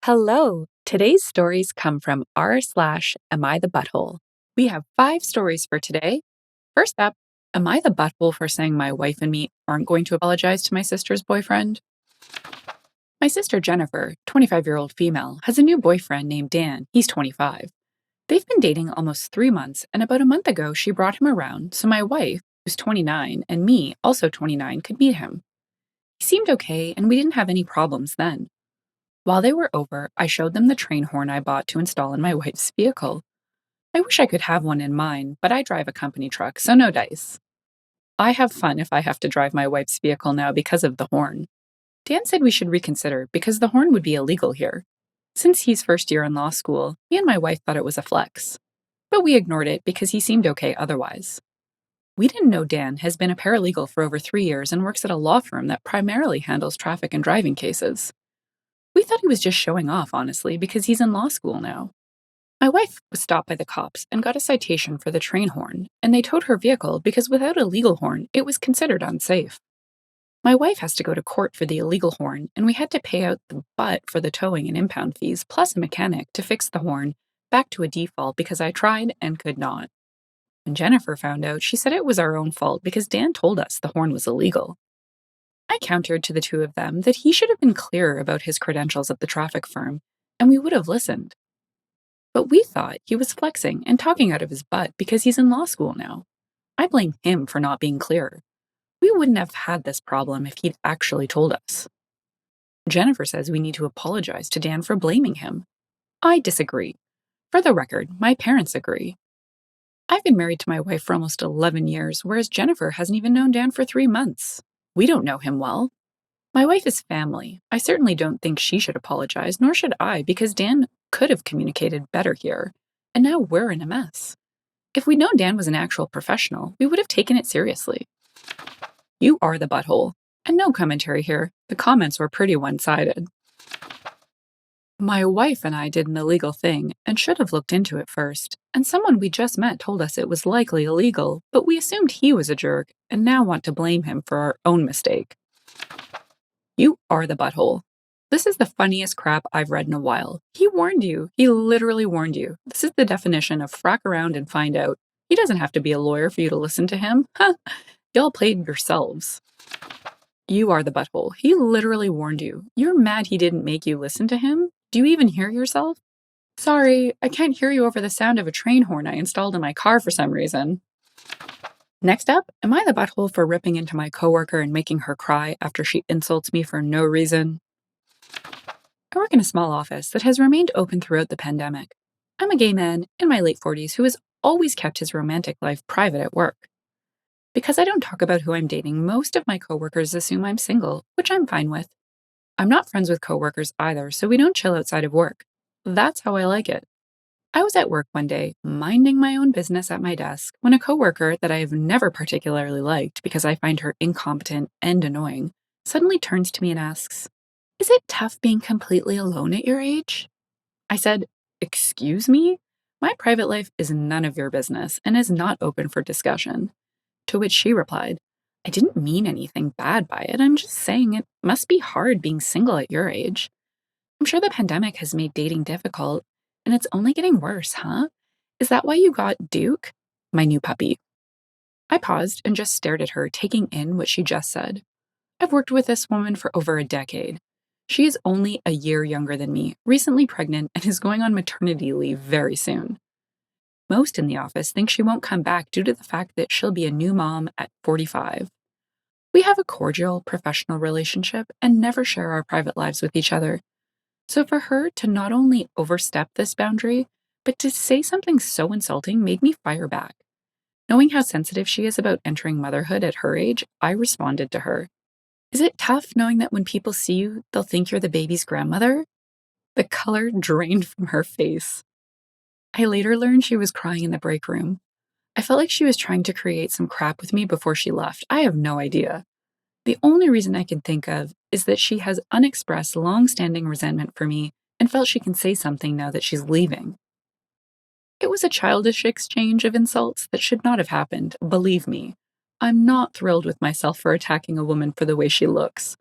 Hello. Today's stories come from r/Am I the Butthole? We have 5 stories for today. First up, am I the butthole for saying my wife and me aren't going to apologize to my sister's boyfriend? My sister Jennifer, 25-year-old female, has a new boyfriend named Dan. He's 25. They've been dating almost 3 months, and about a month ago, she brought him around so my wife, who's 29, and me, also 29, could meet him. He seemed okay, and we didn't have any problems then. While they were over, I showed them the train horn I bought to install in my wife's vehicle. I wish I could have one in mine, but I drive a company truck, so no dice. I have fun if I have to drive my wife's vehicle now because of the horn. Dan said we should reconsider because the horn would be illegal here. Since he's first year in law school, he and my wife thought it was a flex. But we ignored it because he seemed okay otherwise. We didn't know Dan has been a paralegal for over 3 years and works at a law firm that primarily handles traffic and driving cases. We thought he was just showing off, honestly, because he's in law school now. My wife was stopped by the cops and got a citation for the train horn, and they towed her vehicle because without a legal horn, it was considered unsafe. My wife has to go to court for the illegal horn, and we had to pay out the butt for the towing and impound fees, plus a mechanic to fix the horn back to a default because I tried and could not. When Jennifer found out, she said it was our own fault because Dan told us the horn was illegal. I countered to the two of them that he should have been clearer about his credentials at the traffic firm, and we would have listened. But we thought he was flexing and talking out of his butt because he's in law school now. I blame him for not being clearer. We wouldn't have had this problem if he'd actually told us. Jennifer says we need to apologize to Dan for blaming him. I disagree. For the record, my parents agree. I've been married to my wife for almost 11 years, whereas Jennifer hasn't even known Dan for 3 months. We don't know him well. My wife is family. I certainly don't think she should apologize, nor should I, because Dan could have communicated better here, and now we're in a mess. If we'd known Dan was an actual professional, we would have taken it seriously. You are the butthole. And no commentary here. The comments were pretty one-sided. My wife and I did an illegal thing and should have looked into it first, and someone we just met told us it was likely illegal, but we assumed he was a jerk and now want to blame him for our own mistake. You are the butthole. This is the funniest crap I've read in a while. He warned you. He literally warned you. This is the definition of frack around and find out. He doesn't have to be a lawyer for you to listen to him. Y'all played yourselves. You are the butthole. He literally warned you. You're mad he didn't make you listen to him? Do you even hear yourself? Sorry, I can't hear you over the sound of a train horn I installed in my car for some reason. Next up, am I the butthole for ripping into my coworker and making her cry after she insults me for no reason? I work in a small office that has remained open throughout the pandemic. I'm a gay man in my late 40s who has always kept his romantic life private at work. Because I don't talk about who I'm dating, most of my coworkers assume I'm single, which I'm fine with. I'm not friends with coworkers either, so we don't chill outside of work. That's how I like it. I was at work one day, minding my own business at my desk, when a coworker that I have never particularly liked because I find her incompetent and annoying, suddenly turns to me and asks, "Is it tough being completely alone at your age?" I said, "Excuse me? My private life is none of your business and is not open for discussion." To which she replied, "I didn't mean anything bad by it. I'm just saying it must be hard being single at your age. I'm sure the pandemic has made dating difficult, and it's only getting worse, huh? Is that why you got Duke, my new puppy?" I paused and just stared at her, taking in what she just said. I've worked with this woman for over a decade. She is only a year younger than me, recently pregnant, and is going on maternity leave very soon. Most in the office think she won't come back due to the fact that she'll be a new mom at 45. We have a cordial, professional relationship and never share our private lives with each other. So for her to not only overstep this boundary, but to say something so insulting made me fire back. Knowing how sensitive she is about entering motherhood at her age, I responded to her. "Is it tough knowing that when people see you, they'll think you're the baby's grandmother?" The color drained from her face. I later learned she was crying in the break room. I felt like she was trying to create some crap with me before she left. I have no idea. The only reason I can think of is that she has unexpressed, long-standing resentment for me and felt she can say something now that she's leaving. It was a childish exchange of insults that should not have happened, believe me. I'm not thrilled with myself for attacking a woman for the way she looks.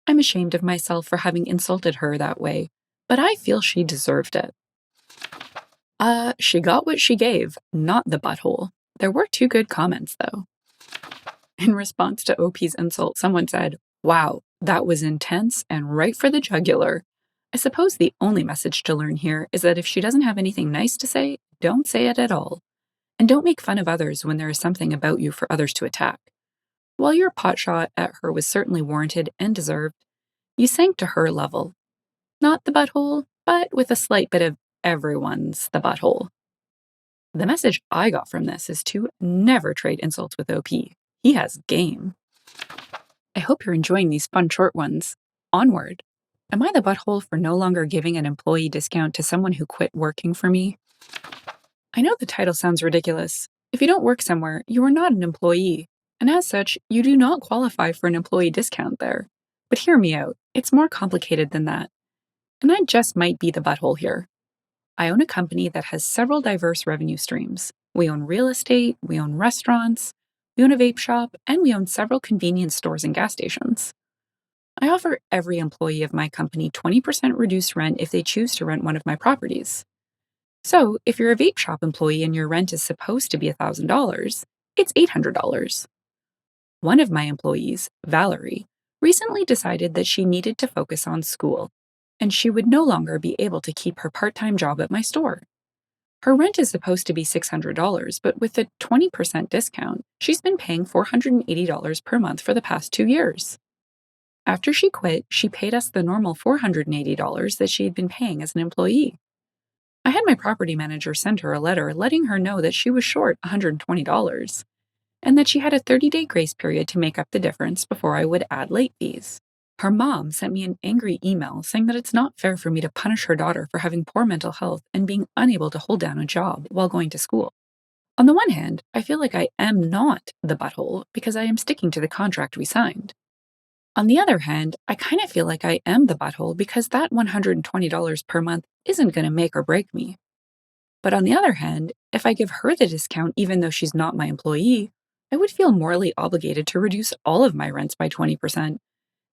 I'm ashamed of myself for having insulted her that way, but I feel she deserved it. She got what she gave, not the butthole. There were two good comments, though. In response to OP's insult, someone said, "Wow, that was intense and right for the jugular." I suppose the only message to learn here is that if she doesn't have anything nice to say, don't say it at all. And don't make fun of others when there is something about you for others to attack. While your potshot at her was certainly warranted and deserved, you sank to her level. Not the butthole, but with a slight bit of everyone's the butthole. The message I got from this is to never trade insults with OP. He has game. I hope you're enjoying these fun short ones. Onward. Am I the butthole for no longer giving an employee discount to someone who quit working for me? I know the title sounds ridiculous. If you don't work somewhere, you are not an employee, and as such, you do not qualify for an employee discount there. But hear me out, it's more complicated than that. And I just might be the butthole here. I own a company that has several diverse revenue streams. We own real estate, we own restaurants, we own a vape shop, and we own several convenience stores and gas stations. I offer every employee of my company 20% reduced rent if they choose to rent one of my properties. So, if you're a vape shop employee and your rent is supposed to be $1,000, it's $800. One of my employees, Valerie, recently decided that she needed to focus on school, and she would no longer be able to keep her part-time job at my store. Her rent is supposed to be $600, but with a 20% discount, she's been paying $480 per month for the past 2 years. After she quit, she paid us the normal $480 that she had been paying as an employee. I had my property manager send her a letter letting her know that she was short $120 and that she had a 30-day grace period to make up the difference before I would add late fees. Her mom sent me an angry email saying that it's not fair for me to punish her daughter for having poor mental health and being unable to hold down a job while going to school. On the one hand, I feel like I am not the butthole because I am sticking to the contract we signed. On the other hand, I kind of feel like I am the butthole because that $120 per month isn't going to make or break me. But on the other hand, if I give her the discount even though she's not my employee, I would feel morally obligated to reduce all of my rents by 20%.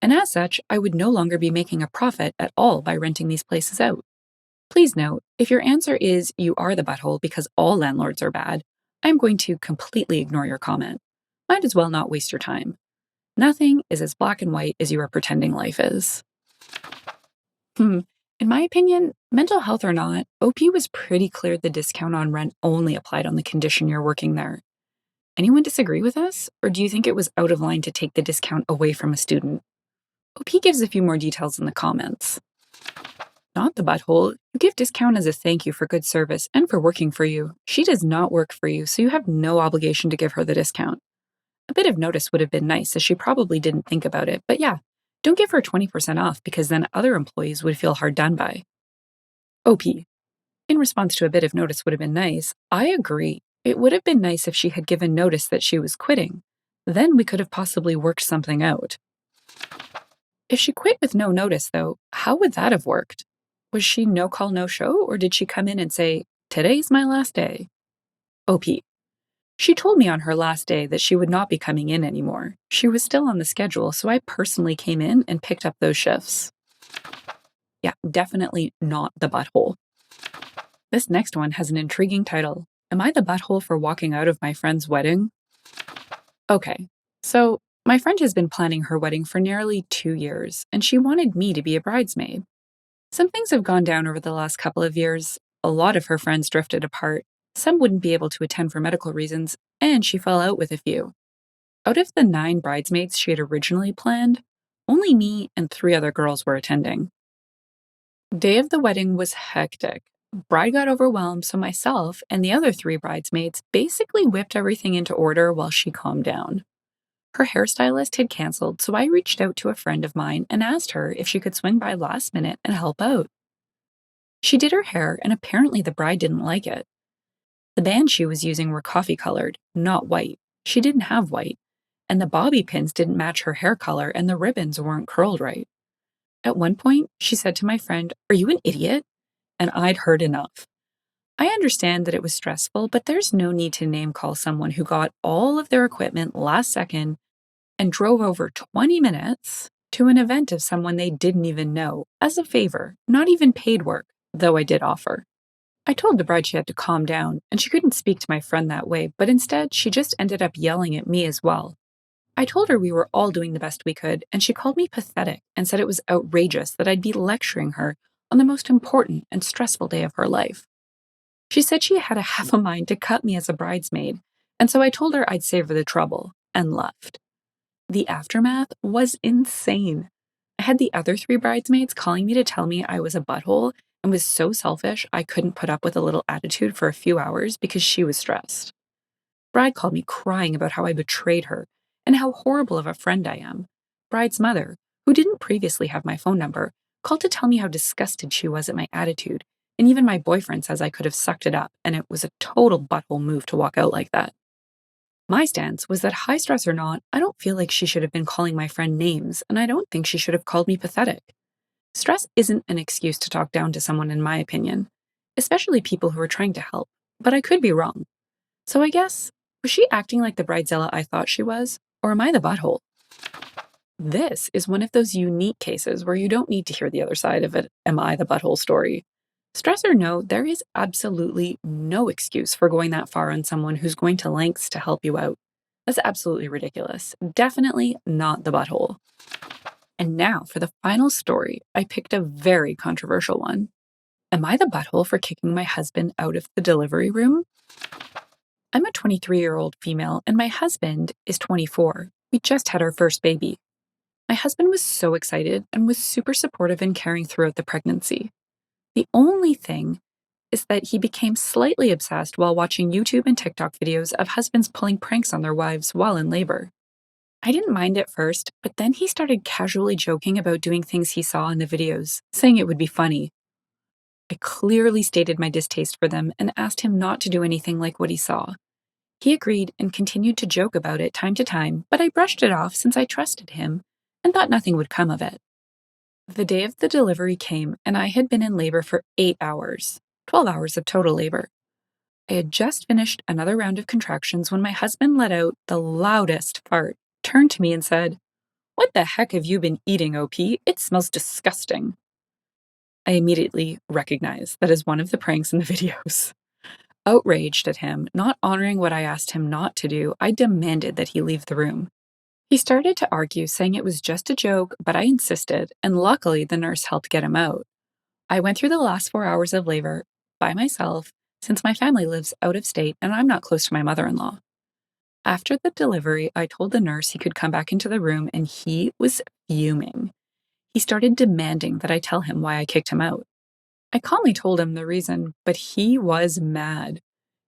And as such, I would no longer be making a profit at all by renting these places out. Please note, if your answer is you are the butthole because all landlords are bad, I'm going to completely ignore your comment. Might as well not waste your time. Nothing is as black and white as you are pretending life is. In my opinion, mental health or not, OP was pretty clear the discount on rent only applied on the condition you're working there. Anyone disagree with us? Or do you think it was out of line to take the discount away from a student? OP gives a few more details in the comments. Not the butthole. You give discount as a thank you for good service and for working for you. She does not work for you, so you have no obligation to give her the discount. A bit of notice would have been nice, as she probably didn't think about it, but yeah, don't give her 20% off because then other employees would feel hard done by. OP. In response to a bit of notice would have been nice, I agree. It would have been nice if she had given notice that she was quitting. Then we could have possibly worked something out. If she quit with no notice, though, how would that have worked? Was she no call, no show, or did she come in and say, "Today's my last day"? OP. She told me on her last day that she would not be coming in anymore. She was still on the schedule, so I personally came in and picked up those shifts. Yeah, definitely not the butthole. This next one has an intriguing title. Am I the butthole for walking out of my friend's wedding? Okay, so my friend has been planning her wedding for nearly 2 years, and she wanted me to be a bridesmaid. Some things have gone down over the last couple of years. A lot of her friends drifted apart. Some wouldn't be able to attend for medical reasons, and she fell out with a few. Out of the 9 bridesmaids she had originally planned, only me and 3 other girls were attending. Day of the wedding was hectic. Bride got overwhelmed, so myself and the other 3 bridesmaids basically whipped everything into order while she calmed down. Her hairstylist had canceled, so I reached out to a friend of mine and asked her if she could swing by last minute and help out. She did her hair, and apparently the bride didn't like it. The bands she was using were coffee colored, not white. She didn't have white, and the bobby pins didn't match her hair color, and the ribbons weren't curled right. At one point, she said to my friend, "Are you an idiot?" And I'd heard enough. I understand that it was stressful, but there's no need to name call someone who got all of their equipment last second and drove over 20 minutes to an event of someone they didn't even know, as a favor, not even paid work, though I did offer. I told the bride she had to calm down, and she couldn't speak to my friend that way, but instead she just ended up yelling at me as well. I told her we were all doing the best we could, and she called me pathetic and said it was outrageous that I'd be lecturing her on the most important and stressful day of her life. She said she had a half a mind to cut me as a bridesmaid, and so I told her I'd save her the trouble, and left. The aftermath was insane. I had the other three bridesmaids calling me to tell me I was a butthole and was so selfish I couldn't put up with a little attitude for a few hours because she was stressed. Bride called me crying about how I betrayed her and how horrible of a friend I am. Bride's mother, who didn't previously have my phone number, called to tell me how disgusted she was at my attitude, and even my boyfriend says I could have sucked it up and it was a total butthole move to walk out like that. My stance was that high stress or not, I don't feel like she should have been calling my friend names, and I don't think she should have called me pathetic. Stress isn't an excuse to talk down to someone, in my opinion, especially people who are trying to help, but I could be wrong. So I guess, was she acting like the bridezilla I thought she was, or am I the butthole? This is one of those unique cases where you don't need to hear the other side of it, am I the butthole story. Stress or no, there is absolutely no excuse for going that far on someone who's going to lengths to help you out. That's absolutely ridiculous. Definitely not the butthole. And now for the final story, I picked a very controversial one. Am I the butthole for kicking my husband out of the delivery room? I'm a 23-year-old female, and my husband is 24. We just had our first baby. My husband was so excited and was super supportive and caring throughout the pregnancy. The only thing is that he became slightly obsessed while watching YouTube and TikTok videos of husbands pulling pranks on their wives while in labor. I didn't mind at first, but then he started casually joking about doing things he saw in the videos, saying it would be funny. I clearly stated my distaste for them and asked him not to do anything like what he saw. He agreed and continued to joke about it time to time, but I brushed it off since I trusted him and thought nothing would come of it. The day of the delivery came, and I had been in labor for 8 hours, 12 hours of total labor. I had just finished another round of contractions when my husband let out the loudest fart, turned to me and said, "What the heck have you been eating, OP? It smells disgusting." I immediately recognized that as one of the pranks in the videos. Outraged at him not honoring what I asked him not to do, I demanded that he leave the room. He started to argue, saying it was just a joke, but I insisted, and luckily the nurse helped get him out. I went through the last 4 hours of labor by myself since my family lives out of state and I'm not close to my mother in law. After the delivery, I told the nurse he could come back into the room and he was fuming. He started demanding that I tell him why I kicked him out. I calmly told him the reason, but he was mad.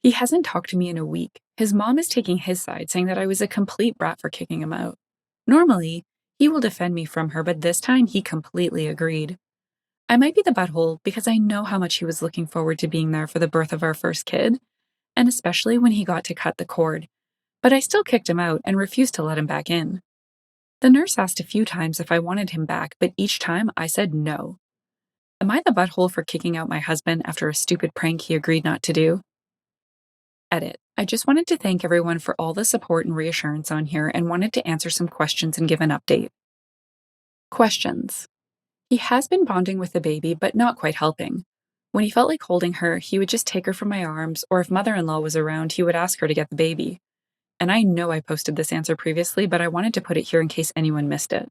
He hasn't talked to me in a week. His mom is taking his side, saying that I was a complete brat for kicking him out. Normally, he will defend me from her, but this time he completely agreed. I might be the butthole because I know how much he was looking forward to being there for the birth of our first kid, and especially when he got to cut the cord. But I still kicked him out and refused to let him back in. The nurse asked a few times if I wanted him back, but each time I said no. Am I the butthole for kicking out my husband after a stupid prank he agreed not to do? Edit. I just wanted to thank everyone for all the support and reassurance on here and wanted to answer some questions and give an update. Questions. He has been bonding with the baby, but not quite helping. When he felt like holding her, he would just take her from my arms, or if mother-in-law was around, he would ask her to get the baby. And I know I posted this answer previously, but I wanted to put it here in case anyone missed it.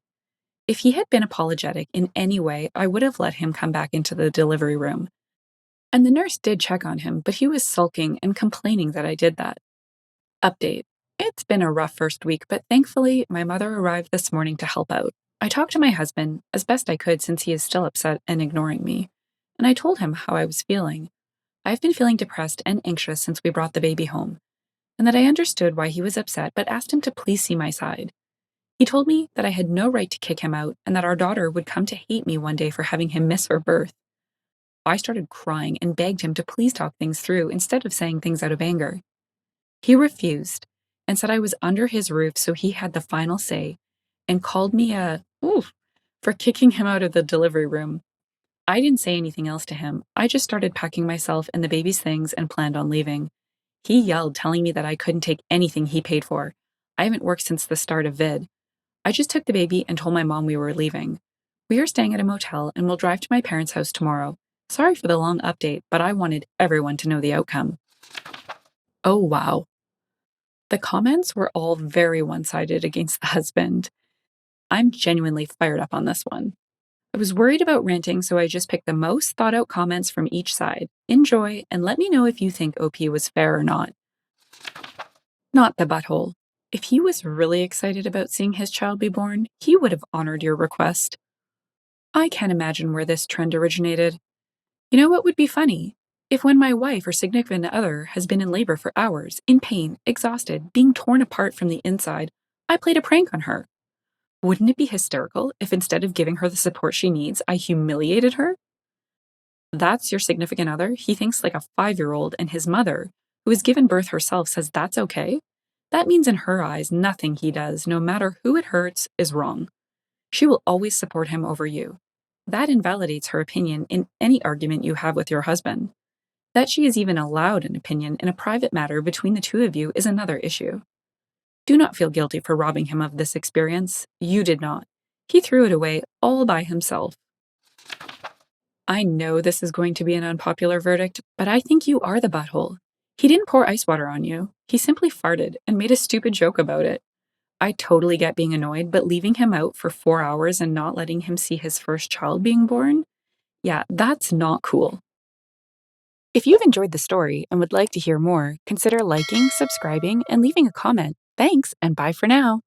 If he had been apologetic in any way, I would have let him come back into the delivery room. And the nurse did check on him, but he was sulking and complaining that I did that. Update. It's been a rough first week, but thankfully, my mother arrived this morning to help out. I talked to my husband as best I could since he is still upset and ignoring me, and I told him how I was feeling. I've been feeling depressed and anxious since we brought the baby home, and that I understood why he was upset but asked him to please see my side. He told me that I had no right to kick him out and that our daughter would come to hate me one day for having him miss her birth. I started crying and begged him to please talk things through instead of saying things out of anger. He refused and said I was under his roof, so he had the final say, and called me a oof for kicking him out of the delivery room. I didn't say anything else to him. I just started packing myself and the baby's things and planned on leaving. He yelled, telling me that I couldn't take anything he paid for. I haven't worked since the start of vid. I just took the baby and told my mom we were leaving. We are staying at a motel and will drive to my parents' house tomorrow. Sorry for the long update, but I wanted everyone to know the outcome. Oh, wow. The comments were all very one sided against the husband. I'm genuinely fired up on this one. I was worried about ranting, so I just picked the most thought out comments from each side. Enjoy, and let me know if you think OP was fair or not. Not the butthole. If he was really excited about seeing his child be born, he would have honored your request. I can't imagine where this trend originated. You know what would be funny? If when my wife or significant other has been in labor for hours, in pain, exhausted, being torn apart from the inside, I played a prank on her. Wouldn't it be hysterical if instead of giving her the support she needs, I humiliated her? That's your significant other? He thinks like a 5-year-old, and his mother, who has given birth herself, says that's okay? That means in her eyes, nothing he does, no matter who it hurts, is wrong. She will always support him over you. That invalidates her opinion in any argument you have with your husband. That she is even allowed an opinion in a private matter between the two of you is another issue. Do not feel guilty for robbing him of this experience. You did not. He threw it away all by himself. I know this is going to be an unpopular verdict, but I think you are the butthole. He didn't pour ice water on you. He simply farted and made a stupid joke about it. I totally get being annoyed, but leaving him out for 4 hours and not letting him see his first child being born? Yeah, that's not cool. If you've enjoyed the story and would like to hear more, consider liking, subscribing, and leaving a comment. Thanks, and bye for now.